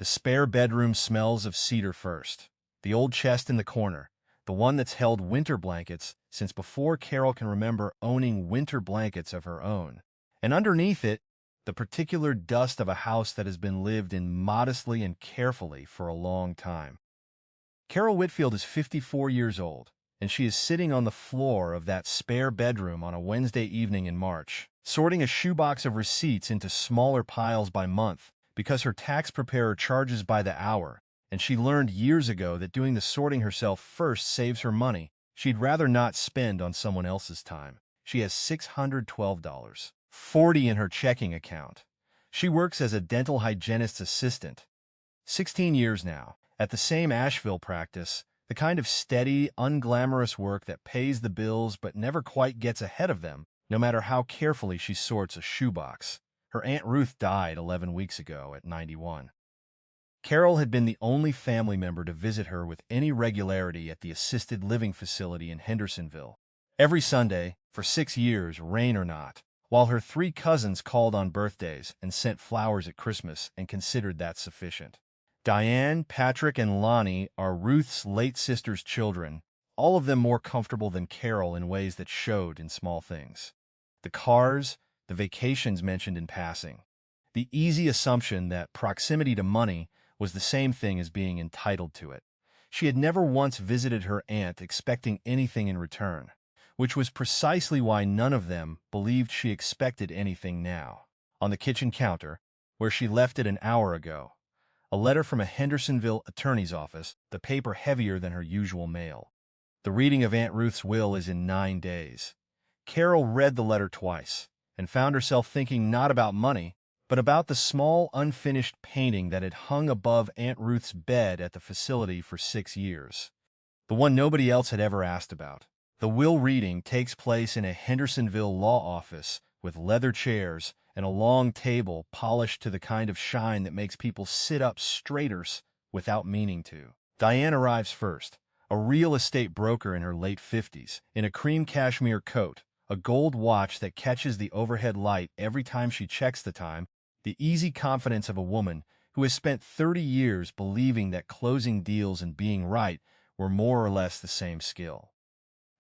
The spare bedroom smells of cedar first. The old chest in the corner, the one that's held winter blankets since before Carol can remember owning winter blankets of her own. And underneath it, the particular dust of a house that has been lived in modestly and carefully for a long time. Carol Whitfield is 54 years old, and she is sitting on the floor of that spare bedroom on a Wednesday evening in March, sorting a shoebox of receipts into smaller piles by month because her tax preparer charges by the hour, and she learned years ago that doing the sorting herself first saves her money she'd rather not spend on someone else's time. She has $612.40 in her checking account. She works as a dental hygienist's assistant. 16 years now, at the same Asheville practice, the kind of steady, unglamorous work that pays the bills but never quite gets ahead of them, no matter how carefully she sorts a shoebox. Her Aunt Ruth died 11 weeks ago at 91. Carol had been the only family member to visit her with any regularity at the assisted living facility in Hendersonville. Every Sunday, for 6 years, rain or not, while her 3 cousins called on birthdays and sent flowers at Christmas and considered that sufficient. Diane, Patrick, and Lonnie are Ruth's late sister's children, all of them more comfortable than Carol in ways that showed in small things. The cars, the vacations mentioned in passing. The easy assumption that proximity to money was the same thing as being entitled to it. She had never once visited her aunt expecting anything in return, which was precisely why none of them believed she expected anything now. On the kitchen counter, where she left it an hour ago, a letter from a Hendersonville attorney's office, the paper heavier than her usual mail. The reading of Aunt Ruth's will is in 9 days. Carol read the letter twice and found herself thinking not about money, but about the small, unfinished painting that had hung above Aunt Ruth's bed at the facility for 6 years. The one nobody else had ever asked about. The will reading takes place in a Hendersonville law office with leather chairs and a long table polished to the kind of shine that makes people sit up straighter without meaning to. Diane arrives first, a real estate broker in her late 50s, in a cream cashmere coat, a gold watch that catches the overhead light every time she checks the time, the easy confidence of a woman who has spent 30 years believing that closing deals and being right were more or less the same skill.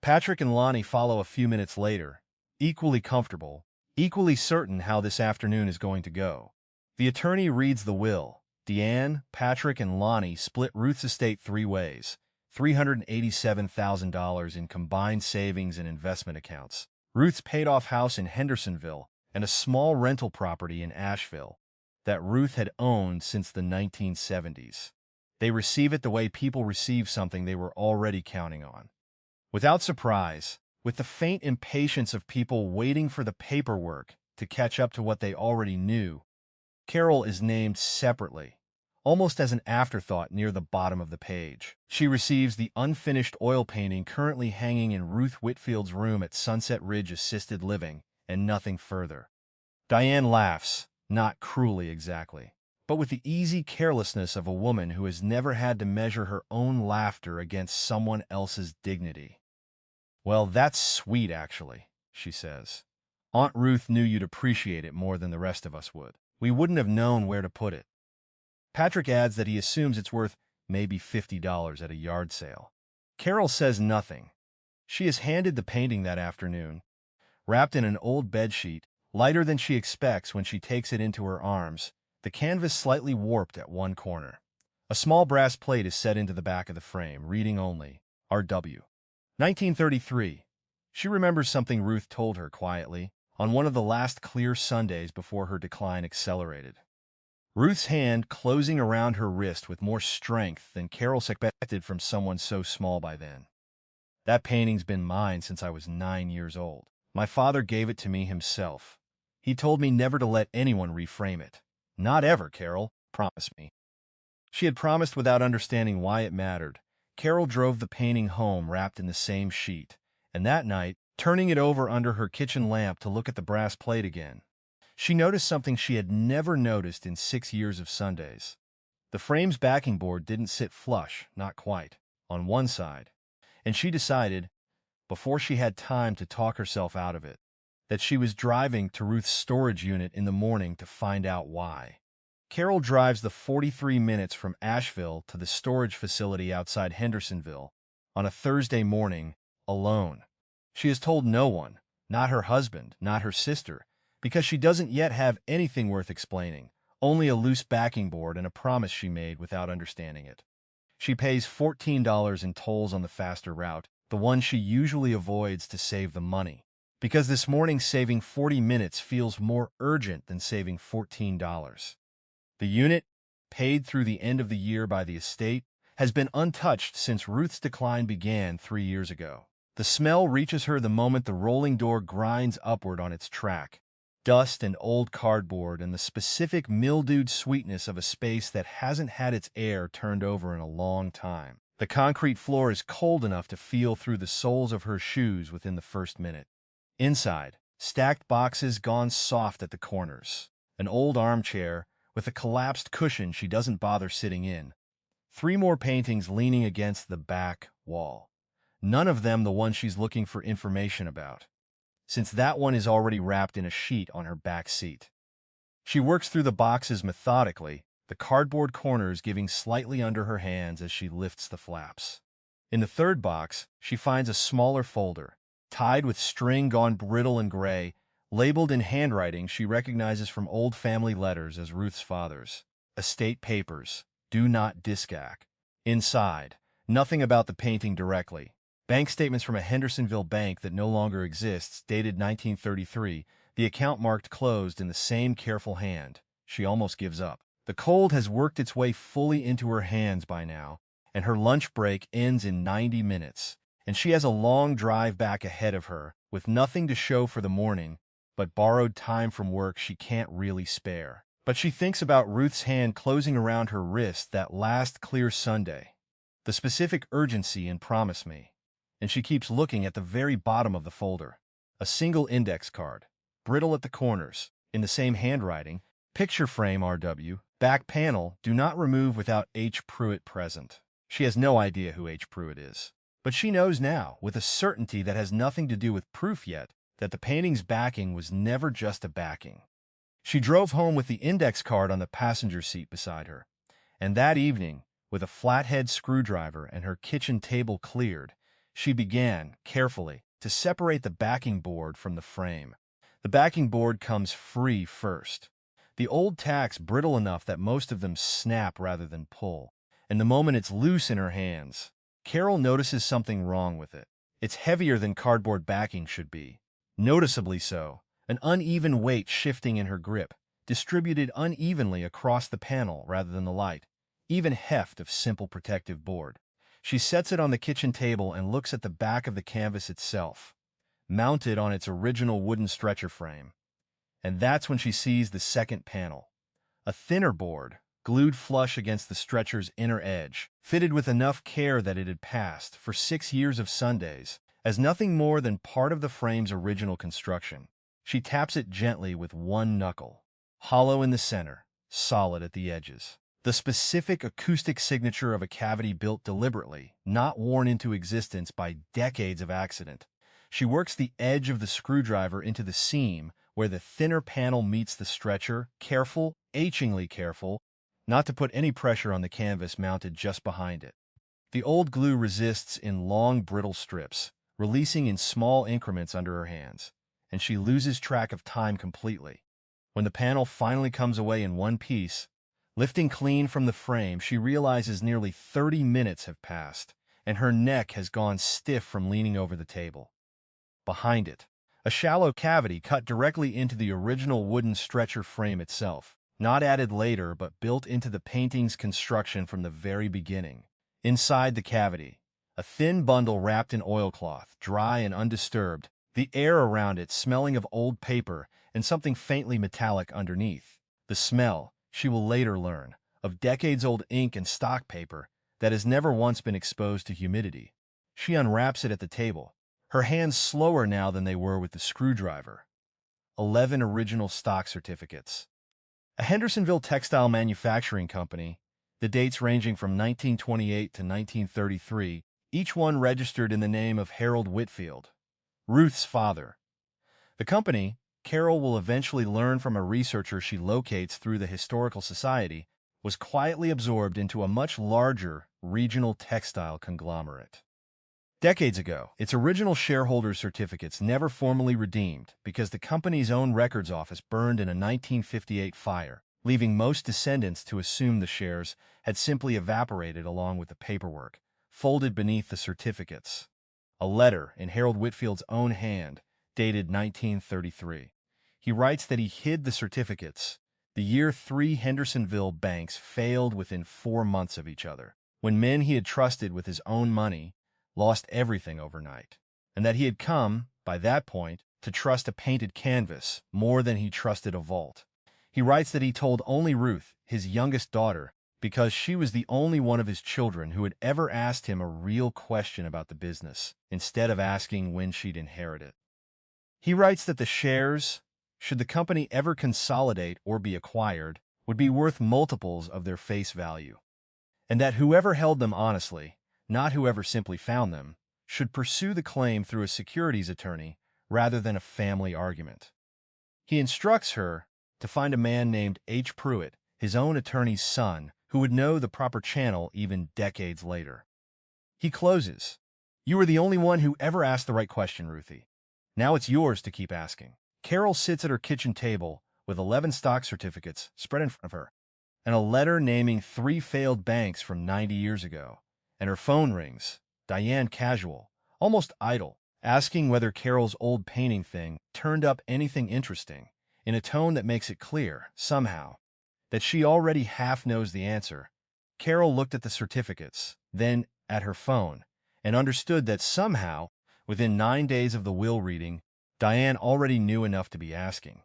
Patrick and Lonnie follow a few minutes later, equally comfortable, equally certain how this afternoon is going to go. The attorney reads the will. Deanne, Patrick, and Lonnie split Ruth's estate 3 ways, $387,000 in combined savings and investment accounts, Ruth's paid-off house in Hendersonville, and a small rental property in Asheville that Ruth had owned since the 1970s. They receive it the way people receive something they were already counting on. Without surprise, with the faint impatience of people waiting for the paperwork to catch up to what they already knew, Carol is named separately, almost as an afterthought near the bottom of the page. She receives the unfinished oil painting currently hanging in Ruth Whitfield's room at Sunset Ridge Assisted Living, and nothing further. Diane laughs, not cruelly exactly, but with the easy carelessness of a woman who has never had to measure her own laughter against someone else's dignity. "Well, that's sweet, actually," she says. "Aunt Ruth knew you'd appreciate it more than the rest of us would. We wouldn't have known where to put it." Patrick adds that he assumes it's worth maybe $50 at a yard sale. Carol says nothing. She is handed the painting that afternoon, wrapped in an old bedsheet, lighter than she expects when she takes it into her arms, the canvas slightly warped at one corner. A small brass plate is set into the back of the frame, reading only, R.W. 1933. She remembers something Ruth told her quietly on one of the last clear Sundays before her decline accelerated. Ruth's hand closing around her wrist with more strength than Carol expected from someone so small by then. "That painting's been mine since I was 9 years old. My father gave it to me himself. He told me never to let anyone reframe it. Not ever, Carol. Promise me." She had promised without understanding why it mattered. Carol drove the painting home wrapped in the same sheet, and that night, turning it over under her kitchen lamp to look at the brass plate again, she noticed something she had never noticed in 6 years of Sundays. The frame's backing board didn't sit flush, not quite, on one side, and she decided, before she had time to talk herself out of it, that she was driving to Ruth's storage unit in the morning to find out why. Carol drives the 43 minutes from Asheville to the storage facility outside Hendersonville on a Thursday morning, alone. She has told no one, not her husband, not her sister, because she doesn't yet have anything worth explaining, only a loose backing board and a promise she made without understanding it. She pays $14 in tolls on the faster route, the one she usually avoids to save the money, because this morning saving 40 minutes feels more urgent than saving $14. The unit, paid through the end of the year by the estate, has been untouched since Ruth's decline began 3 years ago. The smell reaches her the moment the rolling door grinds upward on its track. Dust and old cardboard and the specific mildewed sweetness of a space that hasn't had its air turned over in a long time. The concrete floor is cold enough to feel through the soles of her shoes within the first minute. Inside, stacked boxes gone soft at the corners. An old armchair with a collapsed cushion she doesn't bother sitting in. 3 more paintings leaning against the back wall. None of them the one she's looking for information about, since that one is already wrapped in a sheet on her back seat. She works through the boxes methodically, the cardboard corners giving slightly under her hands as she lifts the flaps. In the third box, she finds a smaller folder, tied with string gone brittle and gray, labeled in handwriting she recognizes from old family letters as Ruth's father's. Estate papers. Do not discac. Inside, nothing about the painting directly. Bank statements from a Hendersonville bank that no longer exists, dated 1933, the account marked closed in the same careful hand. She almost gives up. The cold has worked its way fully into her hands by now, and her lunch break ends in 90 minutes, and she has a long drive back ahead of her, with nothing to show for the morning, but borrowed time from work she can't really spare. But she thinks about Ruth's hand closing around her wrist that last clear Sunday, the specific urgency in Promise Me, and she keeps looking at the very bottom of the folder. A single index card, brittle at the corners, in the same handwriting, picture frame RW, back panel, do not remove without H. Pruitt present. She has no idea who H. Pruitt is, but she knows now, with a certainty that has nothing to do with proof yet, that the painting's backing was never just a backing. She drove home with the index card on the passenger seat beside her, and that evening, with a flathead screwdriver and her kitchen table cleared, she began, carefully, to separate the backing board from the frame. The backing board comes free first. The old tack's brittle enough that most of them snap rather than pull, and the moment it's loose in her hands, Carol notices something wrong with it. It's heavier than cardboard backing should be. Noticeably so, an uneven weight shifting in her grip, distributed unevenly across the panel rather than the light, even heft of simple protective board. She sets it on the kitchen table and looks at the back of the canvas itself, mounted on its original wooden stretcher frame. And that's when she sees the second panel, a thinner board, glued flush against the stretcher's inner edge, fitted with enough care that it had passed, for 6 years of Sundays, as nothing more than part of the frame's original construction. She taps it gently with one knuckle, hollow in the center, solid at the edges. The specific acoustic signature of a cavity built deliberately, not worn into existence by decades of accident. She works the edge of the screwdriver into the seam where the thinner panel meets the stretcher, careful, achingly careful, not to put any pressure on the canvas mounted just behind it. The old glue resists in long, brittle strips, releasing in small increments under her hands, and she loses track of time completely. When the panel finally comes away in one piece, lifting clean from the frame, she realizes nearly 30 minutes have passed, and her neck has gone stiff from leaning over the table. Behind it, a shallow cavity cut directly into the original wooden stretcher frame itself, not added later but built into the painting's construction from the very beginning. Inside the cavity, a thin bundle wrapped in oilcloth, dry and undisturbed, the air around it smelling of old paper and something faintly metallic underneath. The smell, she will later learn, of decades-old ink and stock paper that has never once been exposed to humidity. She unwraps it at the table, her hands slower now than they were with the screwdriver. 11 original stock certificates. A Hendersonville textile manufacturing company, the dates ranging from 1928 to 1933, each one registered in the name of Harold Whitfield, Ruth's father. The company, Carol will eventually learn from a researcher she locates through the Historical Society, was quietly absorbed into a much larger regional textile conglomerate. Decades ago, its original shareholder certificates never formally redeemed because the company's own records office burned in a 1958 fire, leaving most descendants to assume the shares had simply evaporated along with the paperwork, folded beneath the certificates. A letter in Harold Whitfield's own hand, dated 1933. He writes that he hid the certificates the year 3 Hendersonville banks failed within 4 months of each other, when men he had trusted with his own money lost everything overnight, and that he had come, by that point, to trust a painted canvas more than he trusted a vault. He writes that he told only Ruth, his youngest daughter, because she was the only one of his children who had ever asked him a real question about the business, instead of asking when she'd inherit it. He writes that the shares, should the company ever consolidate or be acquired, would be worth multiples of their face value, and that whoever held them honestly, not whoever simply found them, should pursue the claim through a securities attorney rather than a family argument. He instructs her to find a man named H. Pruitt, his own attorney's son, who would know the proper channel even decades later. He closes, "You were the only one who ever asked the right question, Ruthie. Now it's yours to keep asking." Carol sits at her kitchen table with 11 stock certificates spread in front of her, and a letter naming 3 failed banks from 90 years ago. And her phone rings, Diane casual, almost idle, asking whether Carol's old painting thing turned up anything interesting, in a tone that makes it clear, somehow, that she already half knows the answer. Carol looked at the certificates, then at her phone, and understood that somehow, within 9 days of the will reading, Diane already knew enough to be asking.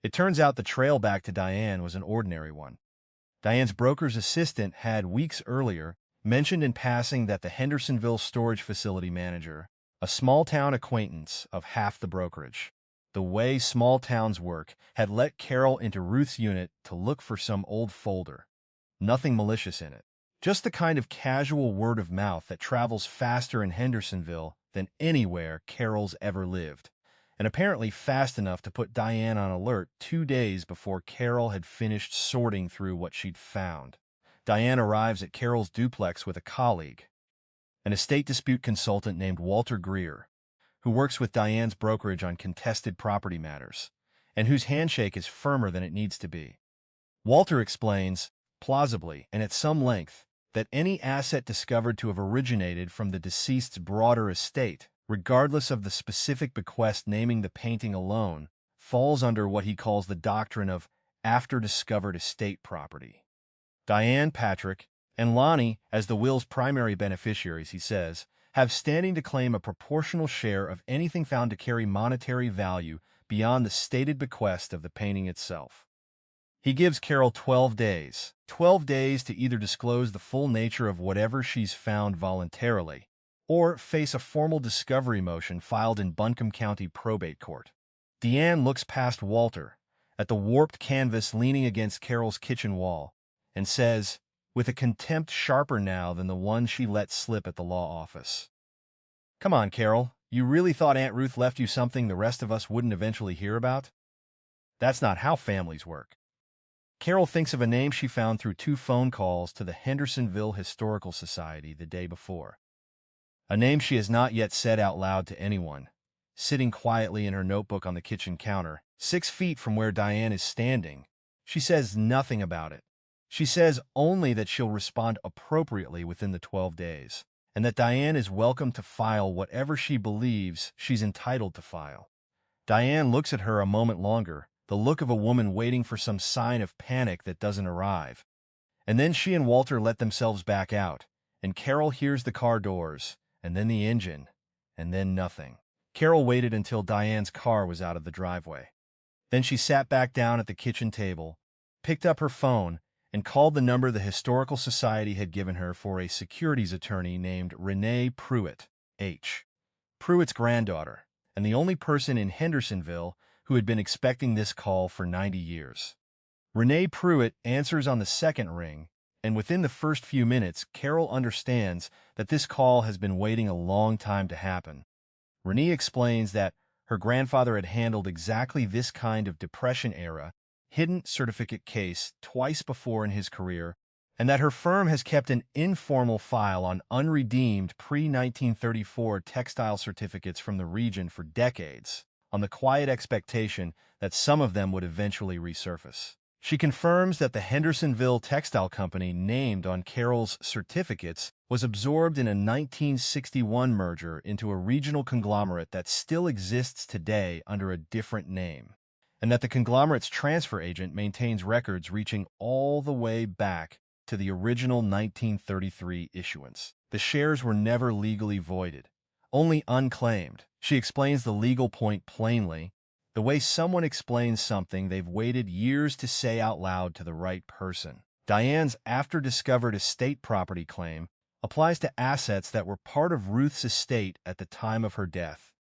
It turns out the trail back to Diane was an ordinary one. Diane's broker's assistant had, weeks earlier, mentioned in passing that the Hendersonville storage facility manager, a small-town acquaintance of half the brokerage, the way small towns work, had let Carol into Ruth's unit to look for some old folder. Nothing malicious in it. Just the kind of casual word of mouth that travels faster in Hendersonville than anywhere Carol's ever lived, and apparently fast enough to put Diane on alert 2 days before Carol had finished sorting through what she'd found. Diane arrives at Carol's duplex with a colleague, an estate dispute consultant named Walter Greer, who works with Diane's brokerage on contested property matters, and whose handshake is firmer than it needs to be. Walter explains, plausibly and at some length, that any asset discovered to have originated from the deceased's broader estate, regardless of the specific bequest naming the painting alone, falls under what he calls the doctrine of after-discovered estate property. Diane, Patrick, and Lonnie, as the will's primary beneficiaries, he says, have standing to claim a proportional share of anything found to carry monetary value beyond the stated bequest of the painting itself. He gives Carol 12 days. 12 days to either disclose the full nature of whatever she's found voluntarily, or face a formal discovery motion filed in Buncombe County Probate Court. Diane looks past Walter, at the warped canvas leaning against Carol's kitchen wall, and says, with a contempt sharper now than the one she let slip at the law office, "Come on, Carol, you really thought Aunt Ruth left you something the rest of us wouldn't eventually hear about? That's not how families work." Carol thinks of a name she found through 2 phone calls to the Hendersonville Historical Society the day before. A name she has not yet said out loud to anyone, sitting quietly in her notebook on the kitchen counter, 6 feet from where Diane is standing. She says nothing about it. She says only that she'll respond appropriately within the 12 days, and that Diane is welcome to file whatever she believes she's entitled to file. Diane looks at her a moment longer, the look of a woman waiting for some sign of panic that doesn't arrive. And then she and Walter let themselves back out, and Carol hears the car doors, and then the engine, and then nothing. Carol waited until Diane's car was out of the driveway. Then she sat back down at the kitchen table, picked up her phone, and called the number the Historical Society had given her for a securities attorney named Renee Pruitt, H. Pruitt's granddaughter, and the only person in Hendersonville who had been expecting this call for 90 years. Renee Pruitt answers on the second ring, and within the first few minutes, Carol understands that this call has been waiting a long time to happen. Renee explains that her grandfather had handled exactly this kind of Depression-era, hidden certificate case twice before in his career, and that her firm has kept an informal file on unredeemed pre-1934 textile certificates from the region for decades, on the quiet expectation that some of them would eventually resurface. She confirms that the Hendersonville Textile Company named on Carol's certificates was absorbed in a 1961 merger into a regional conglomerate that still exists today under a different name, and that the conglomerate's transfer agent maintains records reaching all the way back to the original 1933 issuance. The shares were never legally voided, only unclaimed. She explains the legal point plainly, the way someone explains something they've waited years to say out loud to the right person. Diane's after-discovered estate property claim applies to assets that were part of Ruth's estate at the time of her death.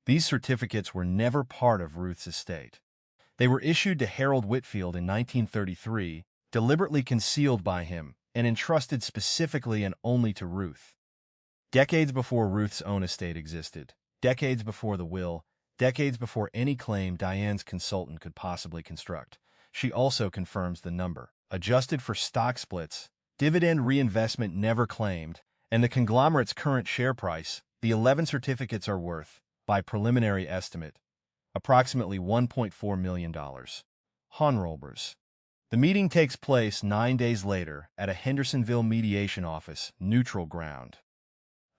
These certificates were never part of Ruth's estate. They were issued to Harold Whitfield in 1933, deliberately concealed by him, and entrusted specifically and only to Ruth. Decades before Ruth's own estate existed, decades before the will, decades before any claim Diane's consultant could possibly construct. She also confirms the number, adjusted for stock splits, dividend reinvestment never claimed, and the conglomerate's current share price. The 11 certificates are worth, by preliminary estimate, approximately $1.4 million. Honorabers. The meeting takes place 9 days later at a Hendersonville mediation office, neutral ground.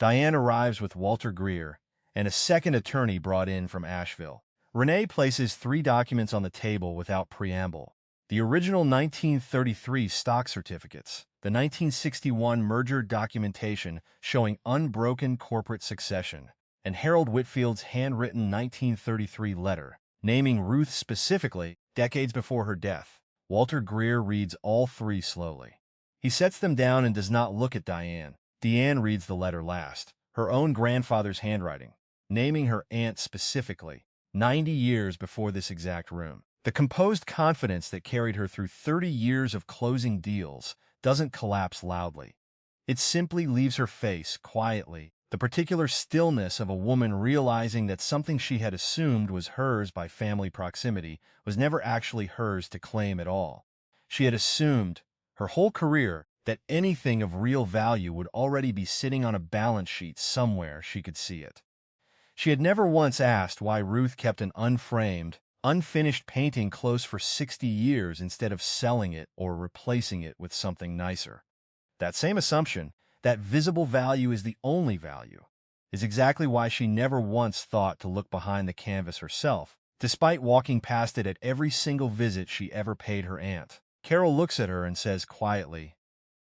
Diane arrives with Walter Greer and a second attorney brought in from Asheville. Renee places 3 documents on the table without preamble: the original 1933 stock certificates, the 1961 merger documentation showing unbroken corporate succession, and Harold Whitfield's handwritten 1933 letter, naming Ruth specifically decades before her death. Walter Greer reads all 3 slowly. He sets them down and does not look at Diane. Diane reads the letter last, her own grandfather's handwriting, naming her aunt specifically, 90 years before this exact room. The composed confidence that carried her through 30 years of closing deals doesn't collapse loudly. It simply leaves her face quietly, the particular stillness of a woman realizing that something she had assumed was hers by family proximity was never actually hers to claim at all. She had assumed, her whole career, that anything of real value would already be sitting on a balance sheet somewhere she could see it. She had never once asked why Ruth kept an unframed, unfinished painting close for 60 years instead of selling it or replacing it with something nicer. That same assumption, that visible value is the only value, is exactly why she never once thought to look behind the canvas herself, despite walking past it at every single visit she ever paid her aunt. Carol looks at her and says quietly,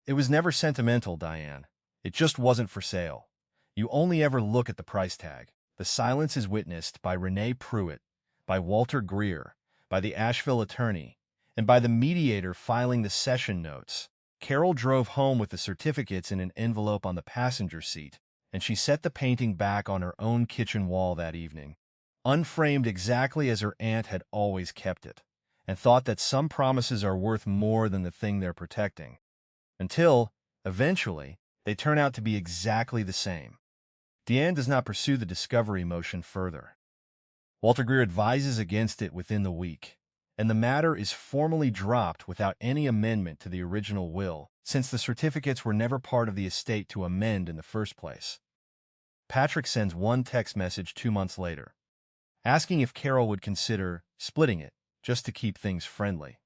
"It was never sentimental, Diane. It just wasn't for sale. You only ever look at the price tag." The silence is witnessed by Renee Pruitt, by Walter Greer, by the Asheville attorney, and by the mediator filing the session notes. Carol drove home with the certificates in an envelope on the passenger seat, and she set the painting back on her own kitchen wall that evening, unframed exactly as her aunt had always kept it, and thought that some promises are worth more than the thing they're protecting. Until, eventually, they turn out to be exactly the same. Diane does not pursue the discovery motion further. Walter Greer advises against it within the week, and the matter is formally dropped without any amendment to the original will, since the certificates were never part of the estate to amend in the first place. Patrick sends one text message 2 months later, asking if Carol would consider splitting it, just to keep things friendly.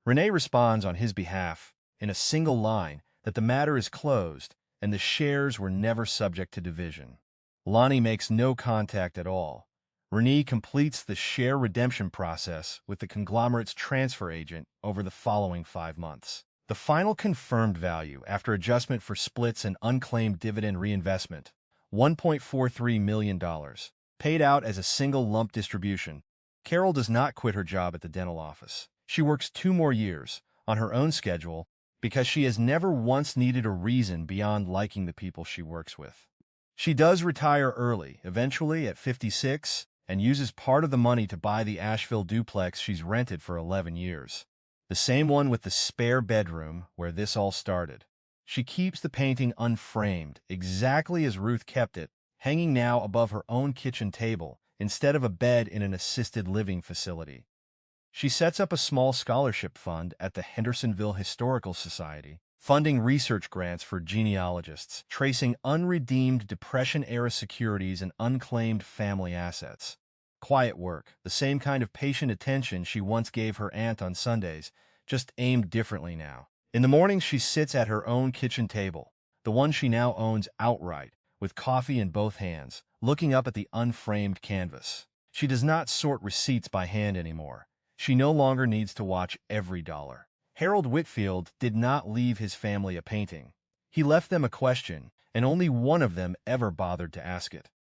Renee responds on his behalf, in a single line, that the matter is closed and the shares were never subject to division. Lonnie makes no contact at all. Renee completes the share redemption process with the conglomerate's transfer agent over the following 5 months. The final confirmed value, after adjustment for splits and unclaimed dividend reinvestment, $1.43 million, paid out as a single lump distribution. Carol does not quit her job at the dental office. She works 2 more years, on her own schedule, because she has never once needed a reason beyond liking the people she works with. She does retire early, eventually at 56, and uses part of the money to buy the Asheville duplex she's rented for 11 years. The same one with the spare bedroom where this all started. She keeps the painting unframed, exactly as Ruth kept it, hanging now above her own kitchen table, instead of a bed in an assisted living facility. She sets up a small scholarship fund at the Hendersonville Historical Society, funding research grants for genealogists, tracing unredeemed Depression-era securities and unclaimed family assets. Quiet work, the same kind of patient attention she once gave her aunt on Sundays, just aimed differently now. In the mornings, she sits at her own kitchen table, the one she now owns outright, with coffee in both hands, looking up at the unframed canvas. She does not sort receipts by hand anymore. She no longer needs to watch every dollar. Harold Whitfield did not leave his family a painting. He left them a question, and only one of them ever bothered to ask it.